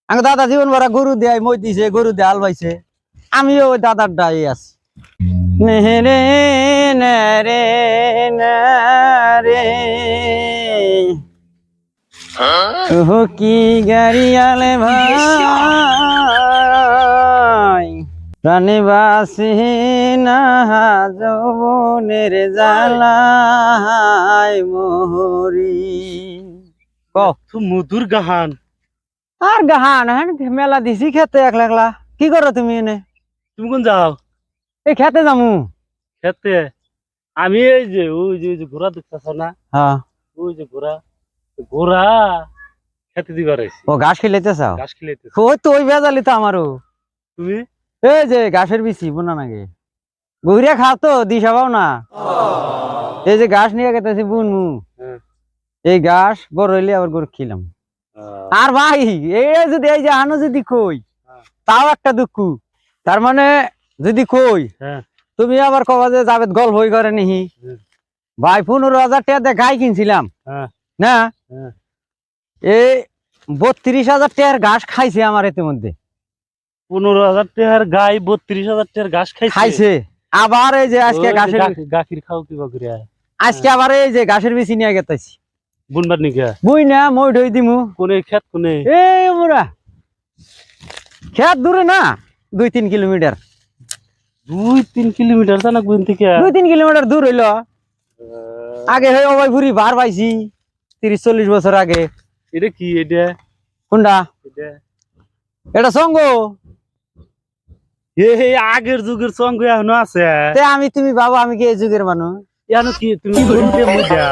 আঙ্গ দাদা জীবন ভরা গরু দেয় মই দিছে গরু দিয়ে হাল বাইছে আমিও ওই দাদার ডাই আছি নেহরে নারে নারে ও কি গাড়িয়ালে ভাই প্রাণী বাসি না যৌবনের জ্বালায় মোহরি মধুর গাহান আর গাহান মেলা দিছি খেতে একলা একলা কি করো তুমি এনে তুমি কোন যাও এই খেতে যামু খেতে আমি এই যে ওই যে ঘোড়া দেখতেছ না হ্যাঁ ওই যে ঘোড়া খেতে দিবার ও ঘাস খেলাইতে চাও ঘাস খেলাইতে ওই তো ওই বেজালি তো আমারও তুমি এই যে ঘাসের বিচি বোনা নাকি গৌরিয়া খাও তো দিশা পাও না এই যে ঘাস নিয়ে গেতেছি বুনমু এই ঘাস বড় হইলে আবার গরু খিলাম আর ভাই এই যদি এই যে আনো যদি কই তাও একটা দুঃখ তার মানে যদি কই তুমি আবার কবা যে যাবে গল্প হই করে নিহি ভাই 15,000 টাকা দিয়ে গাই কিনছিলাম না এই 32,000 টাকার ঘাস খাইছে আমার ইতিমধ্যে 15,000 টাকার গাই 32,000 টাকার ঘাস খাইছে আবার এই যে আজকে ঘাসের গাখির খাও কি বকরি আজকে আবার এই যে ঘাসের বিচি নিয়ে গেতেছি বুনবার নিকা বুই না মই ঢই দিমু কোনে ক্ষেত কোনে এই মোরা খেত দূরে না 2-3 কিলোমিটার 2-3 কিলোমিটার জানা বুন থেকে 2-3 কিলোমিটার দূর হইলো আগে হই ওই ঘুরি বার পাইছি 30-40 বছর আগে এটা কি এটা কোনটা এটা এটা সঙ্গ হে আগের যুগের সঙ্গ এখনো আছে তে আমি তুমি বাবা আমি কি এই যুগের মানুষ এখনো কি তুমি গরুতে মুজা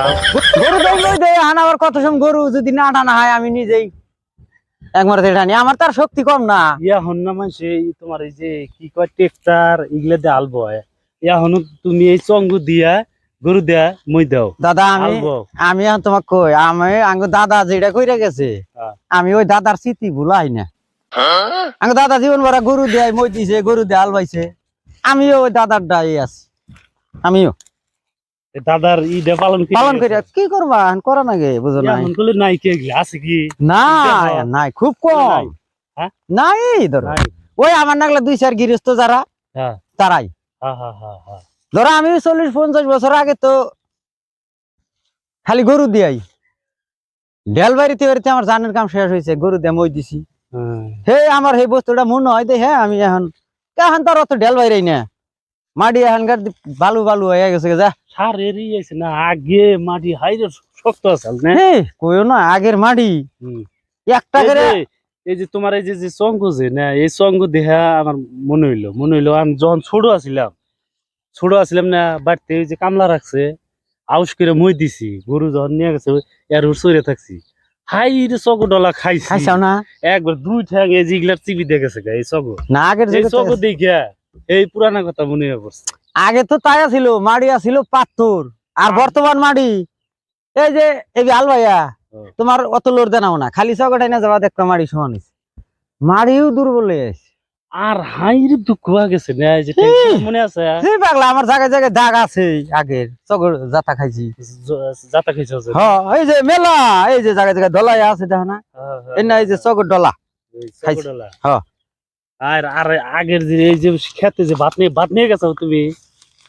গরু দই দই হান আবার কত সম গরু যদি না টানা হয় আমি নিজেই একবার টানি আমার তার শক্তি কম না এখন না মাসে তোমার এই যে কি কয় ট্রেক্টর ইগলে দিয়ে আলবো এখনো তুমি এই সঙ্গ দিয়া গরু দেয়া মই দাও দাদা আমি এখন তোমাকে কই আমি আঙ্গ দাদা যেটা কইরা গেছে আমি ওই দাদার স্মৃতি ভুলাই না আঙ্গ দাদা জীবন ভরা গরু দেয় মই দিছে গরু দিয়ে হাল বাইছে আমিও ওই দাদার ডাই আছি আমিও দাদার ইটা পালন করে কি করবা করা নাগে বুঝো না এখন কইলে নাই কি আছে কি না নাই খুব কম নাই ধরো ওই আমার নাগলা 2-4 গৃহস্থ যারা তারাই ধরো আমি 40-50 বছর আগে তো খালি গরু দিয়াই ঢেল বাড়িতে বাড়িতে আমার জানের কাম শেষ হয়েছে গরু দিয়ে মই দিছি হে আমার সেই বস্তুটা মনে হয় দে হ্যাঁ আমি এখন তার অত ঢেল বাইরাই না মাটি এখানকার বালু বালু হয়ে গেছে যা সার এরিয়েছে না আগে মাটি হাইরে শক্ত আছে না কইও না আগের মাটি একটা করে এই যে তোমার এই যে সঙ্গ যে না এই সঙ্গ দেখা আমার মনে হইলো আমি যখন ছোট আছিলাম না বাড়িতে ওই যে কামলা রাখছে আউস করে মই দিছি গরু যখন নিয়ে গেছে এর সরে থাকছি হাই রে চগো ডলা খাইছাও না একবার 2 ঠ্যাং এই জিগলার চিবি দেখেছে এই চগো না আগের এই চগো দেখিয়া এই পুরানা কথা মনে পড়ছে আগে তো তাই ছিল মাড়ি ছিল পাথর আর বর্তমান মাড়ি এই যে এই আল ভাইয়া তোমার অত লোর দেনাও না খালি চগটাই না যাওয়া দেখতে মাড়ি সমান মাড়িও দুর্বল হয়ে আছে আর হাইরে দুঃখ গেছে না এই যে মনে আছে পাগলা আমার জায়গায় জায়গায় দাগ আছে আগের চগর জাতা খাইছি হ্যাঁ এই যে মেলা এই যে জায়গায় জায়গায় ডলাই আছে দেখো না এই না এই যে চগর ডলা খাইছি হ্যাঁ আর আর আগের যে এই যে খেতে যে ভাত নিয়ে গেছো তুমি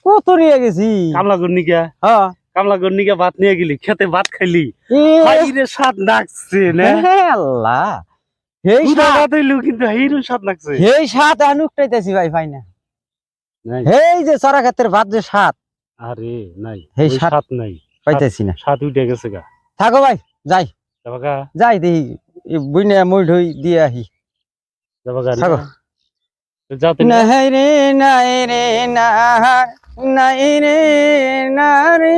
কত নিয়ে গেছি কামলাগর নিকা হ্যাঁ কামলাগর নিকা ভাত নিয়ে গেলি খেতে ভাত খাইলি হাইরে স্বাদ লাগছে না আল্লাহ এই স্বাদ হইলো কিন্তু হাইরে স্বাদ লাগছে এই স্বাদ আনুকটাইতেছি ভাই পাই না এই যে চড়া ক্ষেতের ভাত যে স্বাদ আরে নাই এই স্বাদ নাই পাইতেছি না স্বাদ উঠে গেছে গা থাকো ভাই যাই যাই দেখি বুইনে মই ঢই দিয়ে আহি থাকো নাই রে নাই রে না নাই রে না রে